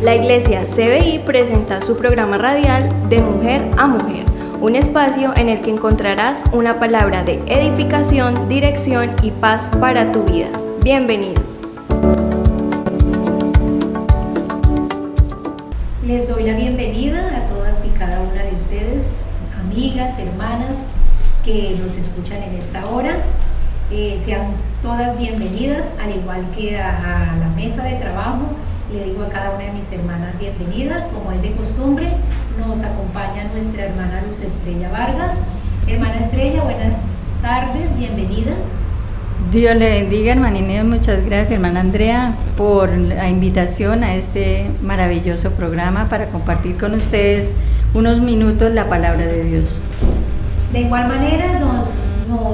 La Iglesia CBI presenta su programa radial De Mujer a Mujer, un espacio en el que encontrarás una palabra de edificación, dirección y paz para tu vida. Bienvenidos. Les doy la bienvenida a todas y cada una de ustedes, amigas, hermanas que nos escuchan en esta hora. Sean todas bienvenidas, al igual que a la mesa de trabajo. Le digo a cada una de mis hermanas bienvenida. Como es de costumbre, nos acompaña nuestra hermana Luz Estrella Vargas. Hermana Estrella, buenas tardes, bienvenida. Dios le bendiga, hermana Inés. Muchas gracias, hermana Andrea, por la invitación a este maravilloso programa para compartir con ustedes unos minutos la palabra de Dios. De igual manera nos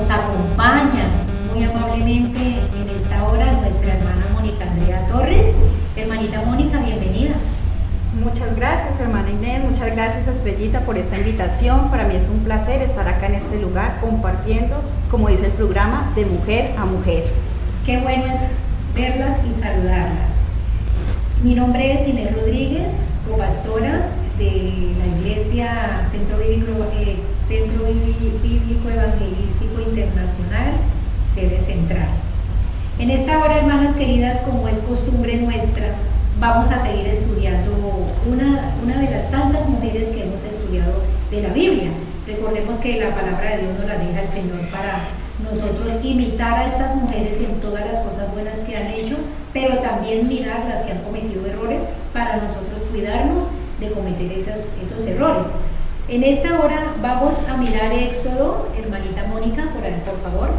acompaña muy amablemente en esta hora nuestra hermana Mónica Andrea Torres. Hermanita Mónica, bienvenida. Muchas gracias, hermana Inés, muchas gracias, Estrellita, por esta invitación. Para mí es un placer estar acá en este lugar compartiendo, como dice el programa, De Mujer a Mujer. Qué bueno es verlas y saludarlas. Mi nombre es Inés Rodríguez, copastora de la Iglesia Centro Bíblico Evangelístico Internacional, sede central. En esta hora, hermanas queridas, como es costumbre nuestra, vamos a seguir estudiando una de las tantas mujeres que hemos estudiado de la Biblia. Recordemos que la palabra de Dios nos la deja el Señor para nosotros imitar a estas mujeres en todas las cosas buenas que han hecho, pero también mirar las que han cometido errores para nosotros cuidarnos de cometer esos errores. En esta hora vamos a mirar Éxodo, hermanita Mónica, por favor.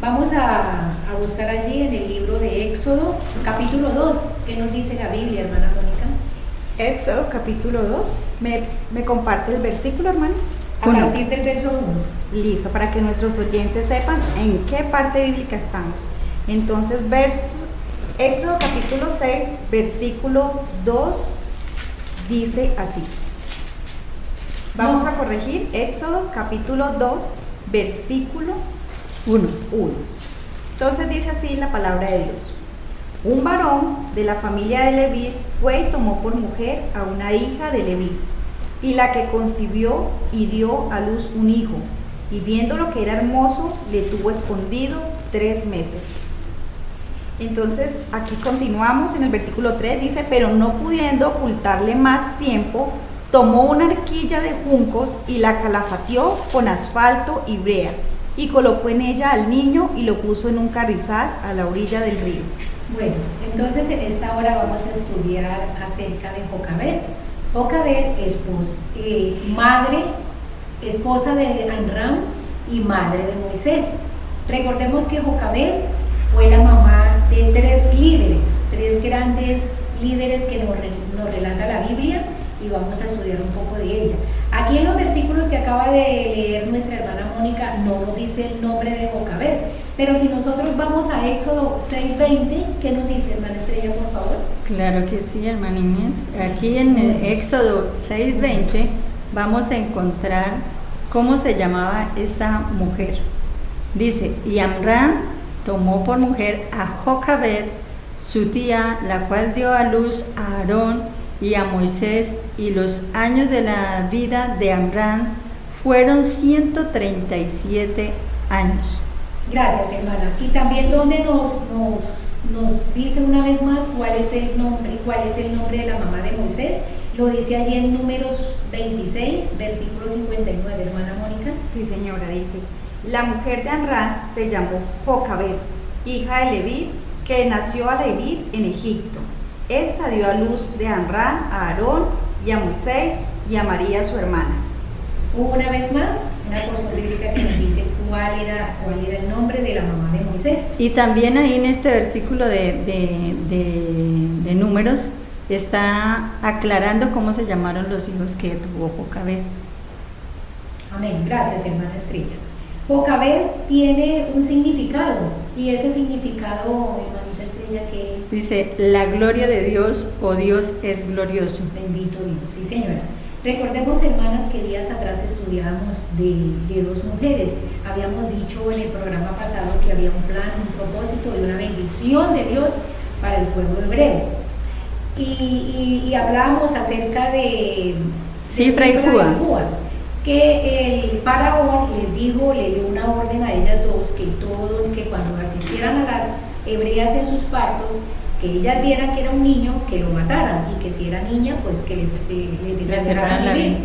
Vamos a buscar allí en el libro de Éxodo, capítulo 2. ¿Qué nos dice la Biblia, hermana Mónica? Éxodo, capítulo 2. ¿Me comparte el versículo, hermana? A partir del verso 1. Listo, para que nuestros oyentes sepan en qué parte bíblica estamos. Entonces, Éxodo, capítulo 6, versículo 2, dice así. Vamos a corregir. Éxodo, capítulo 2, versículo 1. Entonces dice así la palabra de Dios. Un varón de la familia de Leví fue y tomó por mujer a una hija de Leví, y la que concibió y dio a luz un hijo, y viéndolo que era hermoso, le tuvo escondido 3 meses. Entonces aquí continuamos en el versículo 3, dice, pero no pudiendo ocultarle más tiempo, tomó una arquilla de juncos y la calafateó con asfalto y brea, y colocó en ella al niño y lo puso en un carrizal a la orilla del río. Bueno, entonces en esta hora vamos a estudiar acerca de Jocabed. Jocabed es esposa de Amram y madre de Moisés. Recordemos que Jocabed fue la mamá de 3 líderes, 3 grandes líderes que nos relata la Biblia, y vamos a estudiar un poco de ella. Aquí en los versículos que acaba de leer nuestra hermana Mónica no nos dice el nombre de Jocabed, pero si nosotros vamos a Éxodo 6:20, ¿qué nos dice, hermana Estrella, por favor? Claro que sí, hermana Inés. Aquí en el Éxodo 6:20 vamos a encontrar cómo se llamaba esta mujer. Dice, y Amram tomó por mujer a Jocabed, su tía, la cual dio a luz a Aarón y a Moisés, y los años de la vida de Amram fueron 137 años. Gracias, hermana. Y también donde nos dice una vez más cuál es el nombre de la mamá de Moisés. Lo dice allí en Números 26, versículo 59, hermana Mónica. Sí, señora, dice, la mujer de Amram se llamó Jocabed, hija de Leví, que nació a Leví en Egipto. Esta dio a luz de Amram a Aarón y a Moisés y a María su hermana. Una vez más, una porción bíblica que nos dice cuál era el nombre de la mamá de Moisés. Y también ahí en este versículo de Números está aclarando cómo se llamaron los hijos que tuvo Jocabed. Amén, gracias, hermana Estrella. Jocabed tiene un significado, y ese significado, hermanita Estrella, que dice, la gloria de Dios, o Dios es glorioso. Bendito Dios, sí, señora. Recordemos, hermanas, que días atrás estudiábamos de 2 mujeres. Habíamos dicho en el programa pasado que había un plan, un propósito y una bendición de Dios para el pueblo hebreo. y hablábamos acerca de Cifra y Fúa, que el faraón les dijo, le dio una orden a ellas dos, que cuando asistieran a las hebreas en sus partos, que ellas vieran que era un niño, que lo mataran, y que si era niña, pues que le dejaran vivir.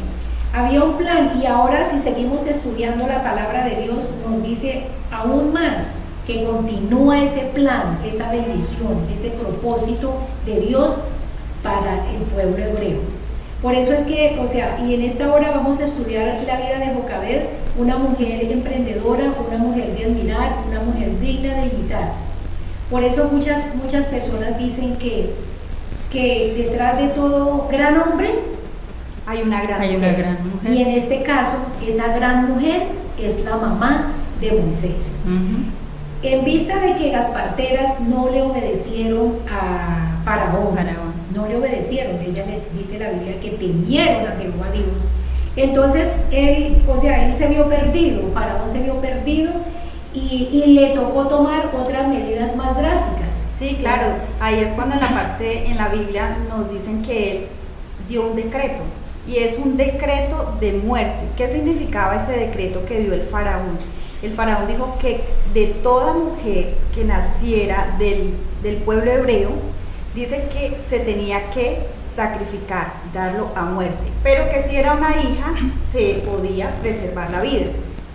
Había un plan, y ahora si seguimos estudiando la palabra de Dios, nos dice aún más que continúa ese plan, esa bendición, ese propósito de Dios para el pueblo hebreo. Por eso es que, y en esta hora vamos a estudiar la vida de Jocabed, una mujer emprendedora, una mujer de admirar, una mujer digna de imitar. Por eso muchas personas dicen que detrás de todo gran hombre hay una gran mujer. Y en este caso, esa gran mujer es la mamá de Moisés. En vista de que las parteras no le obedecieron a Faraón, no le obedecieron, ella le dice la Biblia que temieron a Jehová Dios. Entonces él se vio perdido, Faraón se vio perdido y le tocó tomar otras medidas más drásticas. Sí, claro, ahí es cuando en la Biblia nos dicen que él dio un decreto, y es un decreto de muerte. ¿Qué significaba ese decreto que dio el faraón? El faraón dijo que de toda mujer que naciera del pueblo hebreo, dice que se tenía que sacrificar, darlo a muerte, pero que si era una hija, se podía preservar la vida.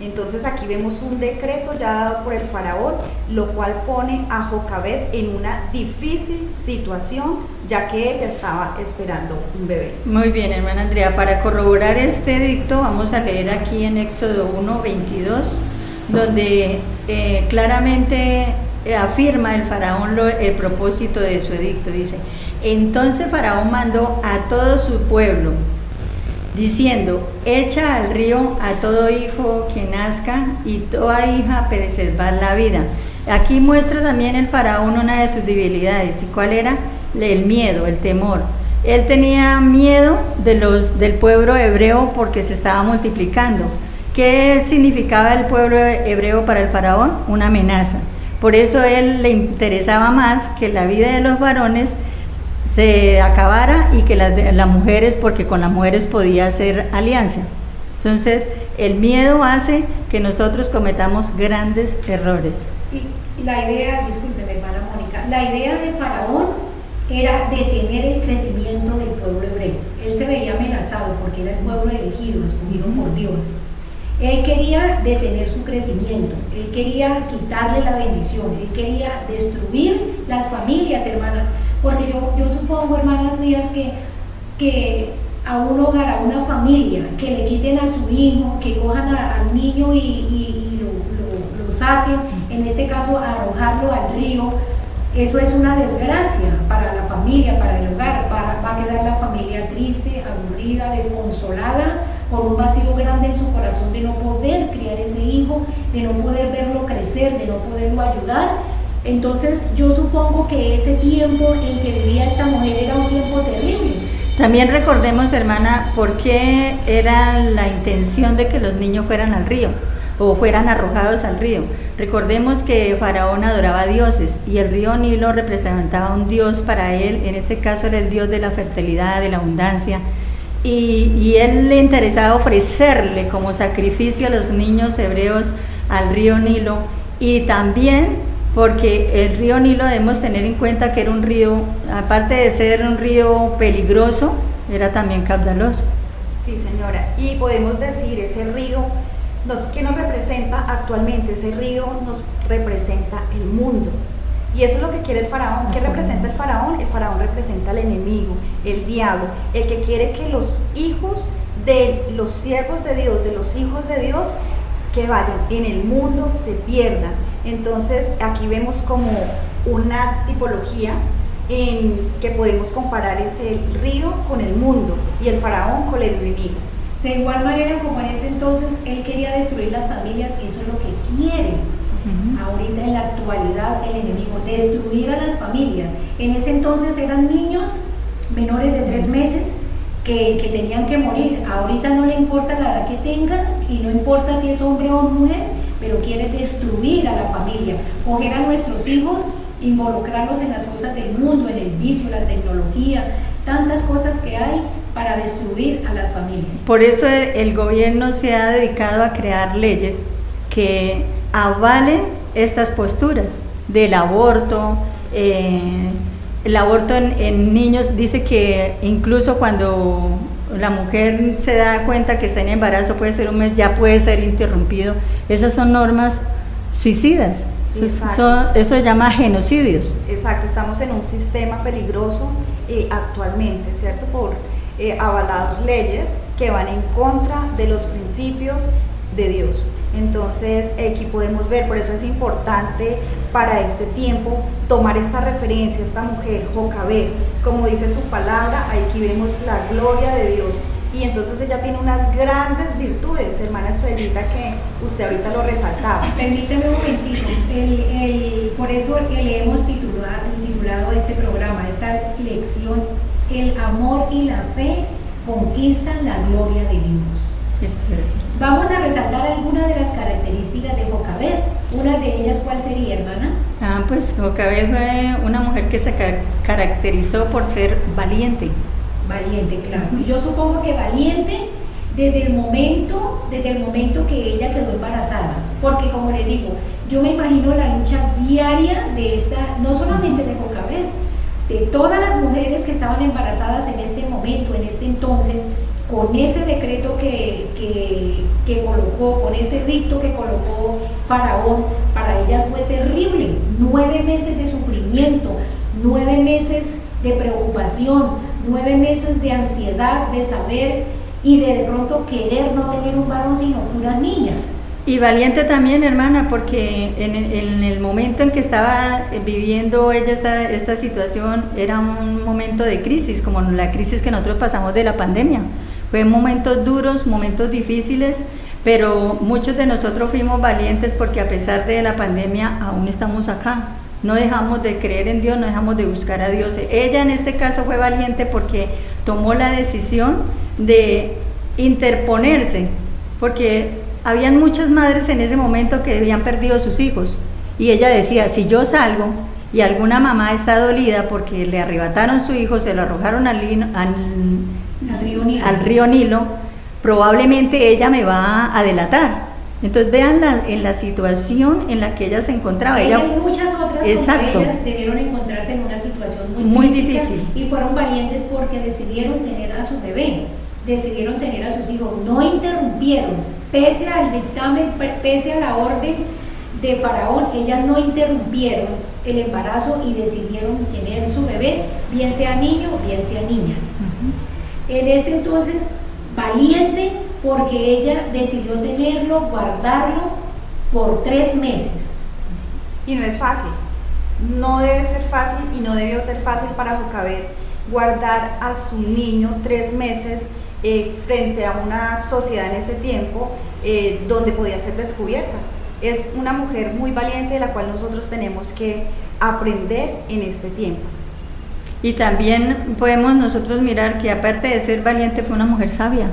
Entonces aquí vemos un decreto ya dado por el faraón, lo cual pone a Jocabed en una difícil situación, ya que ella estaba esperando un bebé. Muy bien, hermana Andrea, para corroborar este edicto vamos a leer aquí en Éxodo 1:22, donde claramente afirma el faraón el propósito de su edicto. Dice: entonces Faraón mandó a todo su pueblo, diciendo: echa al río a todo hijo que nazca y toda hija preservar la vida. Aquí muestra también el faraón una de sus debilidades. ¿Y cuál era? El miedo, el temor. Él tenía miedo del pueblo hebreo porque se estaba multiplicando. ¿Qué significaba el pueblo hebreo para el faraón? Una amenaza. Por eso a él le interesaba más que la vida de los varones se acabara y que las mujeres, porque con las mujeres podía hacer alianza. Entonces el miedo hace que nosotros cometamos grandes errores. Y la idea, discúlpeme hermana Mónica, la idea de Faraón era detener el crecimiento del pueblo hebreo. Él se veía amenazado porque era el pueblo elegido, escogido por Dios. Él quería detener su crecimiento, él quería quitarle la bendición, él quería destruir las familias, hermanas. Porque yo supongo, hermanas mías, que a un hogar, a una familia, que le quiten a su hijo, que cojan al niño y lo saquen, en este caso arrojarlo al río, eso es una desgracia para la familia, para el hogar. Va a quedar la familia triste, aburrida, desconsolada, con un vacío grande en su corazón de no poder criar ese hijo, de no poder verlo crecer, de no poderlo ayudar. Entonces yo supongo que ese tiempo en que vivía esta mujer era un tiempo terrible. También recordemos, hermana, por qué era la intención de que los niños fueran al río o fueran arrojados al río. Recordemos que Faraón adoraba a dioses y el río Nilo representaba un dios para él. En este caso era el dios de la fertilidad, de la abundancia, y él le interesaba ofrecerle como sacrificio a los niños hebreos al río Nilo. Y también porque el río Nilo, debemos tener en cuenta que era un río, aparte de ser un río peligroso, era también caudaloso. Sí, señora, y podemos decir, ese río, ¿qué nos representa actualmente? Ese río nos representa el mundo. Y eso es lo que quiere el faraón. ¿Qué representa el faraón? El faraón representa al enemigo, el diablo, el que quiere que los hijos de los siervos de Dios, de los hijos de Dios, que vayan en el mundo, se pierdan. Entonces aquí vemos como una tipología en que podemos comparar ese río con el mundo y el faraón con el enemigo. De igual manera como en ese entonces él quería destruir las familias, eso es lo que quiere ahorita en la actualidad el enemigo, destruir a las familias. En ese entonces eran niños menores de 3 meses que tenían que morir. Ahorita no le importa la edad que tengan y no importa si es hombre o mujer, pero quiere destruir a la familia, coger a nuestros hijos involucrarlos en las cosas del mundo, en el vicio, la tecnología, tantas cosas que hay para destruir a las familias. Por eso el gobierno se ha dedicado a crear leyes que avalen estas posturas del aborto. El aborto en niños, dice que incluso cuando la mujer se da cuenta que está en embarazo, puede ser un mes, ya puede ser interrumpido. Esas son normas suicidas. Eso se llama genocidios. Exacto, estamos en un sistema peligroso actualmente, ¿cierto? Por avalados leyes que van en contra de los principios de Dios. Entonces aquí podemos ver, por eso es importante para este tiempo tomar esta referencia, esta mujer, Jocabed, como dice su palabra, aquí vemos la gloria de Dios, y entonces ella tiene unas grandes virtudes, hermana Estrellita, que usted ahorita lo resaltaba. Permíteme un momentito, por eso le hemos titulado este programa, esta lección, el amor y la fe conquistan la gloria de Dios. Vamos a resaltar algunas de las características de Jocabed. Una de ellas, ¿cuál sería, hermana? Pues Jocabed fue una mujer que se caracterizó por ser valiente. Valiente, claro. Y yo supongo que valiente desde el momento que ella quedó embarazada. Porque como les digo, yo me imagino la lucha diaria de esta, no solamente de Jocabed, de todas las mujeres que estaban embarazadas en este momento, en este entonces, con ese decreto que colocó, con ese edicto que colocó Faraón. Para ellas fue terrible, 9 meses de sufrimiento, 9 meses de preocupación, 9 meses de ansiedad, de saber y de pronto querer no tener un varón sino puras niñas. Y valiente también, hermana, porque en el momento en que estaba viviendo ella esta situación, era un momento de crisis, como la crisis que nosotros pasamos de la pandemia. Fue momentos duros, momentos difíciles, pero muchos de nosotros fuimos valientes porque a pesar de la pandemia aún estamos acá. No dejamos de creer en Dios, no dejamos de buscar a Dios. Ella en este caso fue valiente porque tomó la decisión de interponerse, porque habían muchas madres en ese momento que habían perdido sus hijos, y ella decía, si yo salgo y alguna mamá está dolida porque le arrebataron su hijo, se lo arrojaron al río Nilo, probablemente ella me va a delatar. Entonces vean en la situación en la que ella se encontraba. Ella y muchas otras, exacto, como ellas, debieron encontrarse en una situación muy crítica, difícil, y fueron valientes porque decidieron tener a su bebé, decidieron tener a sus hijos, no interrumpieron, pese al dictamen, pese a la orden de Faraón, ellas no interrumpieron el embarazo y decidieron tener su bebé, bien sea niño o bien sea niña. En ese entonces, valiente porque ella decidió tenerlo, guardarlo por 3 meses. Y no es fácil, no debe ser fácil y no debió ser fácil para Jocabed guardar a su niño 3 meses frente a una sociedad en ese tiempo donde podía ser descubierta. Es una mujer muy valiente de la cual nosotros tenemos que aprender en este tiempo. Y también podemos nosotros mirar que aparte de ser valiente fue una mujer sabia.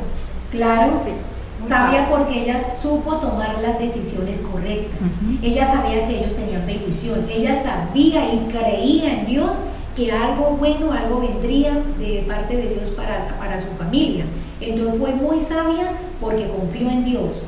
Claro, sí, sabia porque ella supo tomar las decisiones correctas. Ella sabía que ellos tenían bendición, ella sabía y creía en Dios que algo bueno, algo vendría de parte de Dios para su familia. Entonces fue muy sabia porque confió en Dios.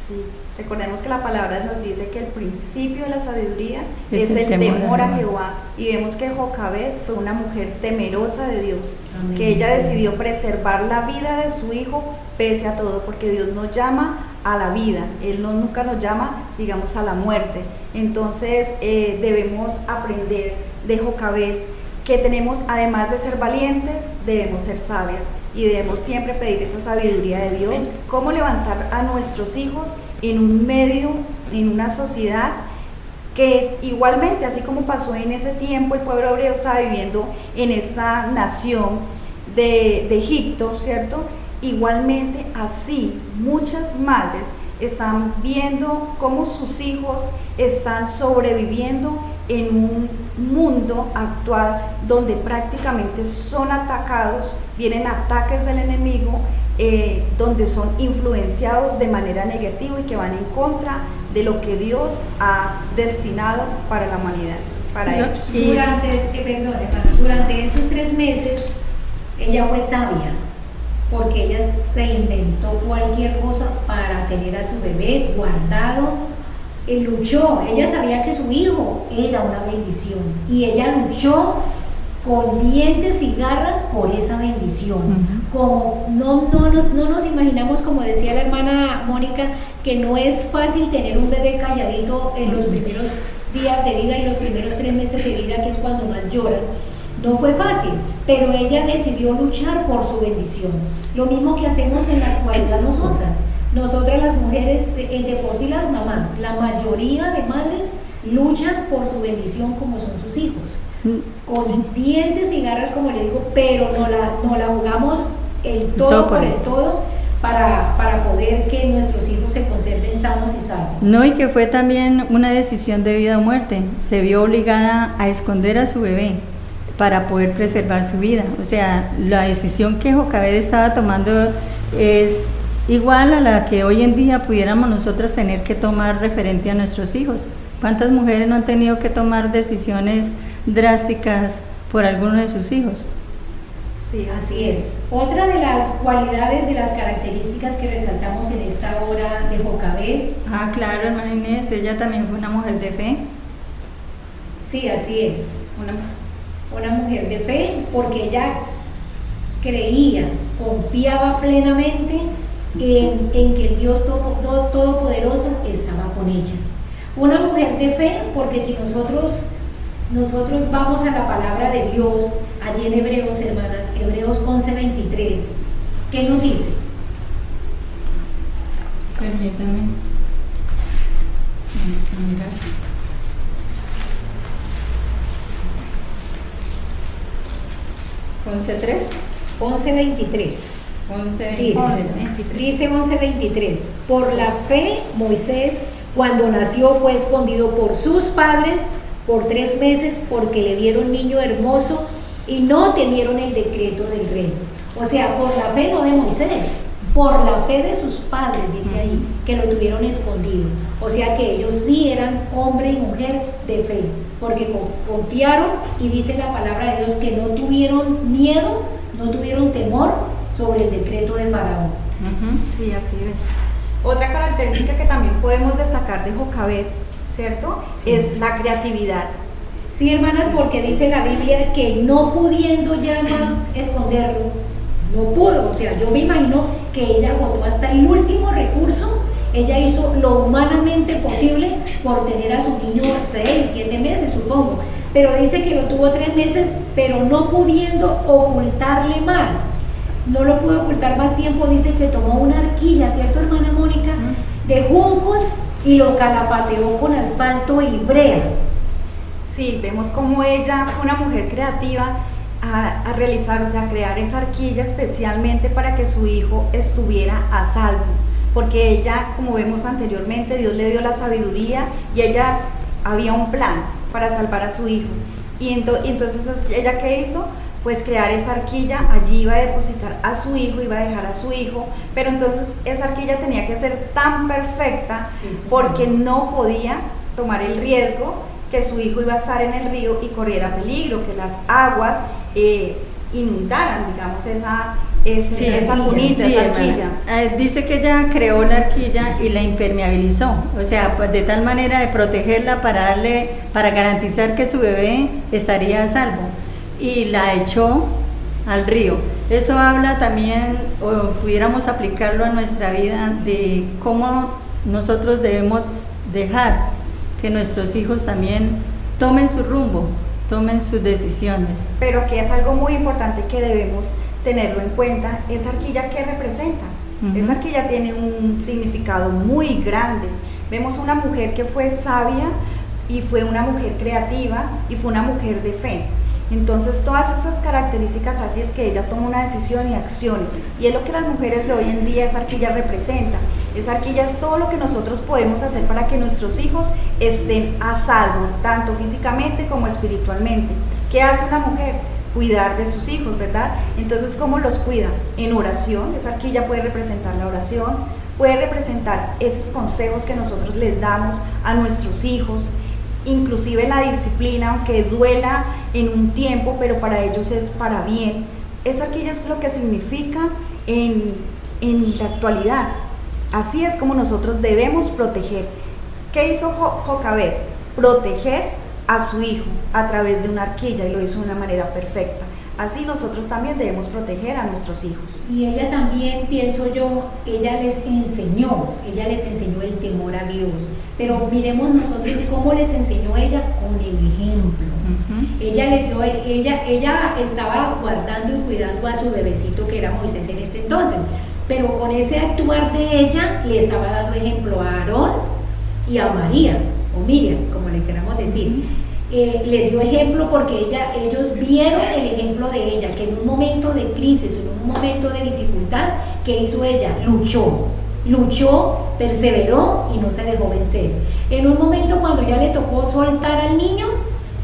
Sí. Recordemos que la palabra nos dice que el principio de la sabiduría es el temor a Jehová, y vemos que Jocabed fue una mujer temerosa de Dios. Amén. Que ella decidió preservar la vida de su hijo pese a todo, porque Dios nos llama a la vida, Él nunca nos llama, digamos, a la muerte. Entonces debemos aprender de Jocabed que tenemos, además de ser valientes, debemos ser sabias y debemos siempre pedir esa sabiduría de Dios, cómo levantar a nuestros hijos en un medio, en una sociedad que igualmente, así como pasó en ese tiempo, el pueblo hebreo estaba viviendo en esta nación de Egipto, ¿cierto? Igualmente así muchas madres están viendo cómo sus hijos están sobreviviendo en un mundo actual donde prácticamente son atacados, vienen ataques del enemigo, donde son influenciados de manera negativa y que van en contra de lo que Dios ha destinado para la humanidad. para ellos. Durante esos 3 meses ella fue sabia, porque ella se inventó cualquier cosa para tener a su bebé guardado. Luchó, ella sabía que su hijo era una bendición y ella luchó con dientes y garras por esa bendición. Como no nos imaginamos, como decía la hermana Mónica, que no es fácil tener un bebé calladito en los primeros días de vida y los primeros 3 meses de vida, que es cuando más lloran. No fue fácil, pero ella decidió luchar por su bendición. Lo mismo que hacemos en la actualidad nosotras las mujeres, de por sí las mamás, la mayoría de madres luchan por su bendición como son sus hijos, con dientes y garras, como le digo, pero no la jugamos el todo por el todo para poder que nuestros hijos se conserven sanos y salvos. No, y que fue también una decisión de vida o muerte. Se vio obligada a esconder a su bebé para poder preservar su vida. O sea, la decisión que Jocabed estaba tomando es igual a la que hoy en día pudiéramos nosotras tener que tomar referente a nuestros hijos. ¿Cuántas mujeres no han tenido que tomar decisiones drásticas por alguno de sus hijos? Sí, así es. Otra de las cualidades, de las características que resaltamos en esta obra de Jocabed. Claro, hermana Inés, ella también fue una mujer de fe. Sí, así es. Una mujer de fe, porque ella creía, confiaba plenamente en que el Dios Todopoderoso estaba con ella. Una mujer de fe, porque si nosotros vamos a la palabra de Dios, allí en Hebreos, hermanas, Hebreos 11:23, ¿qué nos dice? Permítame. Vamos a mirar. Dice 11:23, por la fe Moisés, cuando nació, fue escondido por sus padres por 3 meses, porque le vieron niño hermoso y no temieron el decreto del rey. O sea, por la fe no de Moisés, por la fe de sus padres, dice ahí, que lo tuvieron escondido. O sea que ellos sí eran hombre y mujer de fe, porque confiaron, y dice la palabra de Dios que no tuvieron miedo, no tuvieron temor sobre el decreto de Faraón. Sí, así es. Otra característica que también podemos destacar de Jocabed, ¿cierto? Sí. Es la creatividad. Sí, hermanas, porque dice la Biblia que no pudiendo ya más esconderlo, no pudo. O sea, yo me imagino que ella agotó hasta el último recurso. Ella hizo lo humanamente posible por tener a su niño 6, 7 meses, supongo. Pero dice que lo tuvo 3 meses, pero no pudiendo ocultarle más. No lo pudo ocultar más tiempo. Dice que tomó una arquilla, ¿cierto, hermana Mónica? De juncos y lo calafateó con asfalto y brea. Sí, vemos como ella fue una mujer creativa a realizar, o sea, a crear esa arquilla especialmente para que su hijo estuviera a salvo, porque ella, como vemos anteriormente, Dios le dio la sabiduría y ella había un plan para salvar a su hijo. Y entonces, ¿ella qué hizo? Pues crear esa arquilla. Allí iba a depositar a su hijo, iba a dejar a su hijo, pero entonces esa arquilla tenía que ser tan perfecta, porque no podía tomar el riesgo que su hijo iba a estar en el río y corriera peligro, que las aguas inundaran, digamos, esa cunita, esa arquilla. Dice que ella creó la arquilla y la impermeabilizó, o sea, pues de tal manera de protegerla para garantizar que su bebé estaría a salvo, y la echó al río. Eso habla también, o pudiéramos aplicarlo a nuestra vida, de cómo nosotros debemos dejar que nuestros hijos también tomen su rumbo, tomen sus decisiones. Pero aquí es algo muy importante que debemos tenerlo en cuenta. Esa arquilla, ¿qué representa? Esa arquilla tiene un significado muy grande. Vemos una mujer que fue sabia y fue una mujer creativa y fue una mujer de fe. Entonces todas esas características así es que ella toma una decisión y acciones, y es lo que las mujeres de hoy en día esa arquilla representa. Esa arquilla es todo lo que nosotros podemos hacer para que nuestros hijos estén a salvo, tanto físicamente como espiritualmente. ¿Qué hace una mujer? Cuidar de sus hijos, ¿verdad? Entonces, ¿cómo los cuida? En oración. Esa arquilla puede representar la oración, puede representar esos consejos que nosotros les damos a nuestros hijos. inclusive la disciplina, aunque duela en un tiempo, pero para ellos es para bien. Esa arquilla es lo que significa en la actualidad. Así es como nosotros debemos proteger. ¿Qué hizo Jocabed? Proteger a su hijo a través de una arquilla, y lo hizo de una manera perfecta. Así nosotros también debemos proteger a nuestros hijos. Y ella también, pienso yo, ella les enseñó el temor a Dios. Pero miremos nosotros cómo les enseñó ella, con el ejemplo. Ella estaba guardando y cuidando a su bebecito, que era Moisés en este entonces, pero con ese actuar de ella le estaba dando ejemplo a Aarón y a María, o Miriam, como le queramos decir. Les dio ejemplo porque ellos vieron el ejemplo de ella, que en un momento de crisis, en un momento de dificultad, ¿qué hizo ella? Luchó, perseveró y no se dejó vencer. En un momento cuando ya le tocó soltar al niño,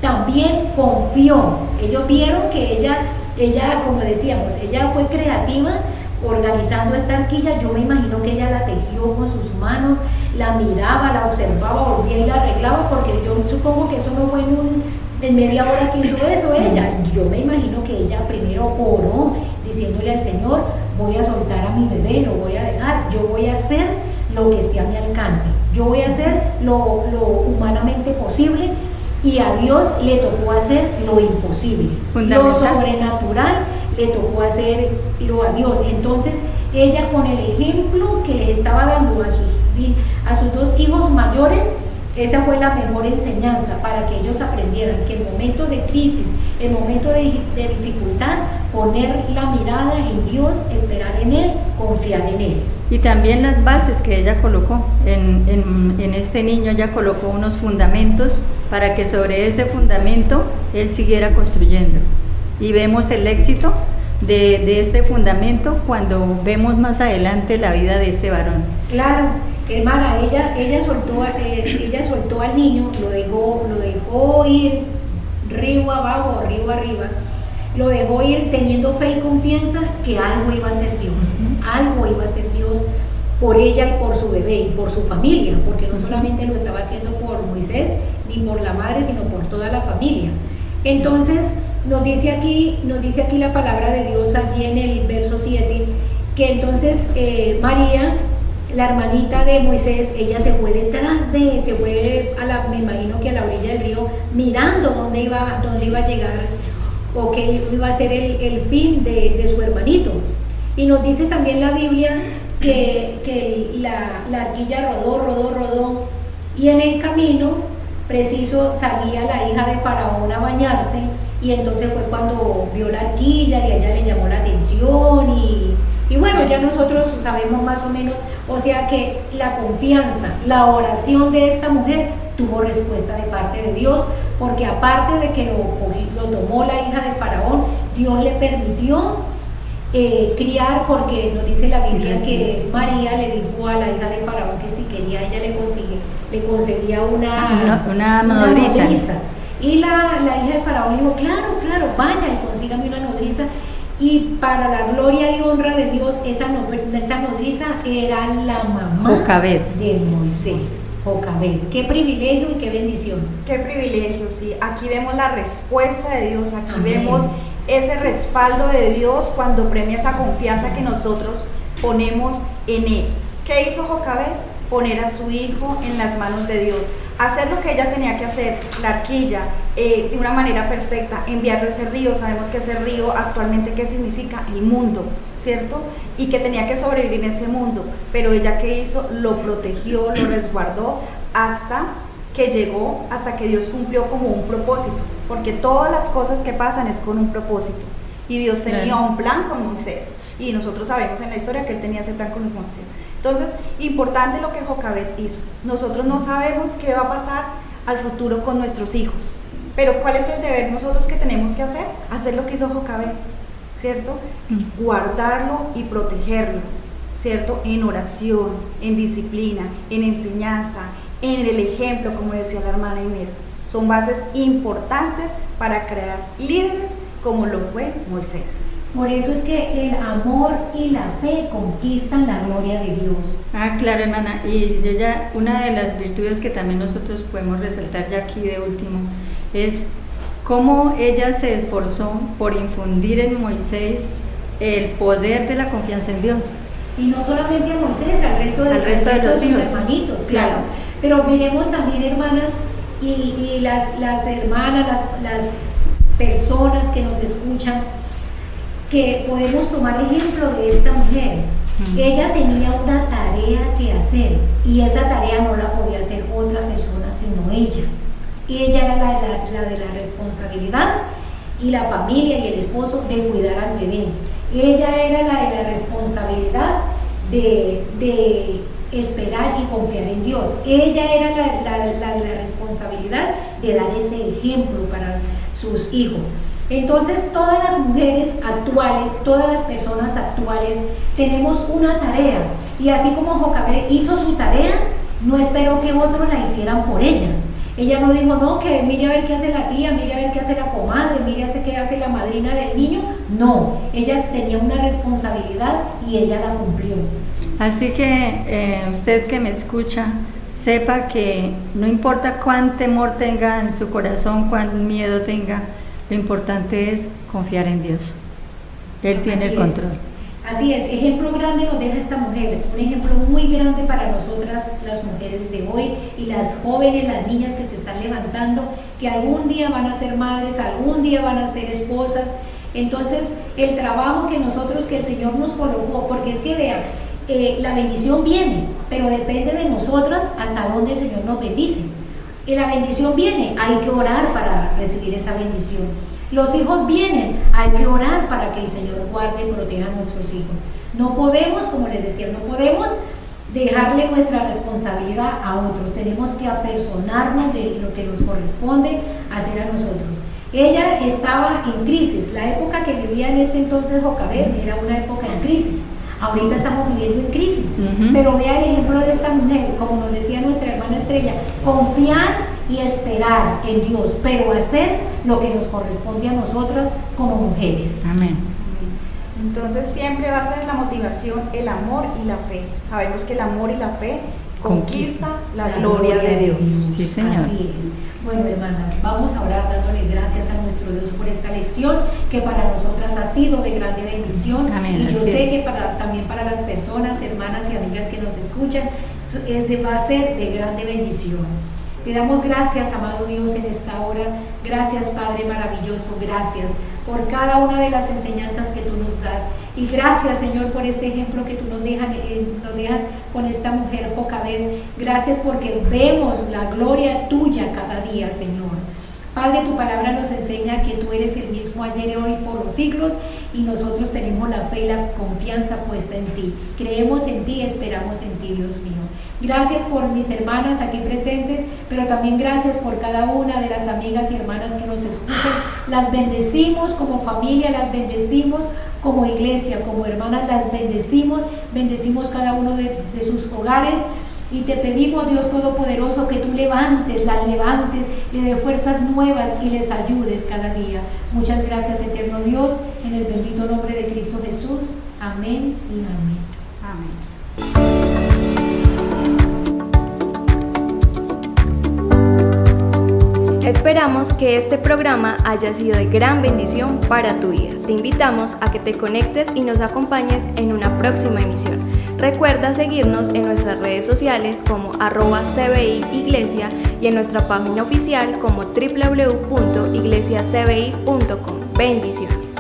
también confió. Ellos vieron que ella, como decíamos, ella fue creativa organizando esta arquilla. Yo me imagino que ella la tejió con sus manos, la miraba, la observaba, volvía y la arreglaba, porque yo supongo que eso no fue en media hora que hizo eso ella. Yo me imagino que ella primero oró, diciéndole al Señor: voy a soltar a mi bebé, lo voy a dejar, yo voy a hacer lo que esté a mi alcance, yo voy a hacer lo humanamente posible. Y a Dios le tocó hacer lo imposible, lo sobrenatural le tocó hacerlo a Dios. Entonces ella, con el ejemplo que les estaba dando a sus dos hijos mayores, esa fue la mejor enseñanza para que ellos aprendieran que en momento de crisis, en momento de dificultad, poner la mirada en Dios, esperar en Él, confiar en Él. Y también las bases que ella colocó en este niño. Ella colocó unos fundamentos para que sobre ese fundamento él siguiera construyendo. Y vemos el éxito de este fundamento cuando vemos más adelante la vida de este varón. Claro, hermana, ella soltó al niño, lo dejó ir río abajo, río arriba. Lo dejó ir teniendo fe y confianza que algo iba a ser Dios, algo iba a ser Dios por ella y por su bebé y por su familia, porque no solamente lo estaba haciendo por Moisés ni por la madre, sino por toda la familia. Entonces nos dice aquí la palabra de Dios allí en el verso 7, que entonces María, la hermanita de Moisés, ella se fue me imagino que a la orilla del río, mirando dónde iba a llegar, o que iba a ser el fin de su hermanito. Y nos dice también la Biblia que la arquilla rodó, y en el camino preciso salía la hija de Faraón a bañarse, y entonces fue cuando vio la arquilla y a ella le llamó la atención, y bueno, ya nosotros sabemos más o menos, o sea que la confianza, la oración de esta mujer tuvo respuesta de parte de Dios, porque aparte de que lo tomó la hija de Faraón, Dios le permitió criar, porque nos dice la Biblia que María le dijo a la hija de Faraón que si quería ella le concedía una nodriza. Y la hija de Faraón le dijo: claro, vaya y consígame una nodriza. Y para la gloria y honra de Dios, esa nodriza era la mamá Jocabed de Moisés. Jocabed. Qué privilegio y qué bendición. Qué privilegio, sí. Aquí vemos la respuesta de Dios, aquí Amén. Vemos ese respaldo de Dios cuando premia esa confianza que nosotros ponemos en Él. ¿Qué hizo Jocabed? Poner a su hijo en las manos de Dios, hacer lo que ella tenía que hacer, la arquilla, de una manera perfecta, enviarlo a ese río. Sabemos que ese río actualmente, ¿qué significa? El mundo, ¿cierto? Y que tenía que sobrevivir en ese mundo, pero ella, ¿qué hizo? Lo protegió, lo resguardó hasta que Dios cumplió como un propósito, porque todas las cosas que pasan es con un propósito, y Dios tenía un plan con Moisés, y nosotros sabemos en la historia que él tenía ese plan con Moisés. Entonces, importante lo que Jocabed hizo. Nosotros no sabemos qué va a pasar al futuro con nuestros hijos, pero ¿cuál es el deber nosotros que tenemos que hacer? Hacer lo que hizo Jocabed, ¿cierto? Guardarlo y protegerlo, ¿cierto? En oración, en disciplina, en enseñanza, en el ejemplo, como decía la hermana Inés. Son bases importantes para crear líderes como lo fue Moisés. Por eso es que el amor y la fe conquistan la gloria de Dios. Ah, claro, hermana. Y ella, una de las virtudes que también nosotros podemos resaltar ya aquí de último, es cómo ella se esforzó por infundir en Moisés el poder de la confianza en Dios. Y no solamente a Moisés, al resto de los sus hijos. hermanitos, Claro. claro. Pero miremos también, hermanas, y las hermanas, las personas que nos escuchan, que podemos tomar ejemplo de esta mujer. Ella tenía una tarea que hacer y esa tarea no la podía hacer otra persona sino ella. Ella era la de la responsabilidad y la familia y el esposo de cuidar al bebé. Ella era la de la responsabilidad de esperar y confiar en Dios. Ella era la de la responsabilidad de dar ese ejemplo para sus hijos. Entonces todas las mujeres actuales, todas las personas actuales tenemos una tarea, y así como Jocabed hizo su tarea, no esperó que otros la hicieran por ella. Ella no dijo, no, que mire a ver qué hace la tía, mire a ver qué hace la comadre, mire a ver qué hace la madrina del niño. No, ella tenía una responsabilidad y ella la cumplió. Así que usted que me escucha, sepa que no importa cuán temor tenga en su corazón, cuán miedo tenga, lo importante es confiar en Dios. Él tiene el control. Así es, ejemplo grande nos deja esta mujer, un ejemplo muy grande para nosotras las mujeres de hoy y las jóvenes, las niñas que se están levantando, que algún día van a ser madres, algún día van a ser esposas. Entonces el trabajo que nosotros, que el Señor nos colocó, porque es que vean, la bendición viene, pero depende de nosotras hasta dónde el Señor nos bendice. Y la bendición viene, hay que orar para recibir esa bendición. Los hijos vienen, hay que orar para que el Señor guarde y proteja a nuestros hijos. No podemos, como les decía, no podemos dejarle nuestra responsabilidad a otros. Tenemos que apersonarnos de lo que nos corresponde hacer a nosotros. Ella estaba en crisis. La época que vivía en este entonces Jocabed era una época en crisis. Ahorita estamos viviendo en crisis, pero vea el ejemplo de esta mujer, como nos decía nuestra hermana Estrella, confiar y esperar en Dios, pero hacer lo que nos corresponde a nosotras como mujeres. Amén. Entonces siempre va a ser la motivación, el amor y la fe. Sabemos que el amor y la fe conquista la gloria de Dios. Sí, Señor. Así es. Bueno, hermanas, vamos a orar dándole gracias a nuestro Dios por esta lección que para nosotras ha sido de grande bendición. Amén, y yo así sé es. que también para las personas, hermanas y amigas que nos escuchan, va a ser de grande bendición. Te damos gracias, amado Dios, en esta hora. Gracias, Padre maravilloso, gracias por cada una de las enseñanzas que tú nos das. Y gracias, Señor, por este ejemplo que tú nos dejas con esta mujer Jocabed. Gracias porque vemos la gloria tuya cada día, Señor. Padre, tu palabra nos enseña que tú eres el mismo ayer, hoy y por los siglos, y nosotros tenemos la fe y la confianza puesta en ti. Creemos en ti, esperamos en ti, Dios mío. Gracias por mis hermanas aquí presentes, pero también gracias por cada una de las amigas y hermanas que nos escuchan. Las bendecimos como familia, las bendecimos como iglesia, como hermanas, las bendecimos cada uno de sus hogares. Y te pedimos, Dios Todopoderoso, que tú las levantes, le dé fuerzas nuevas y les ayudes cada día. Muchas gracias, eterno Dios, en el bendito nombre de Cristo Jesús. Amén y amén. Amén. Esperamos que este programa haya sido de gran bendición para tu vida. Te invitamos a que te conectes y nos acompañes en una próxima emisión. Recuerda seguirnos en nuestras redes sociales como @CBI Iglesia y en nuestra página oficial como www.iglesiacbi.com. Bendiciones.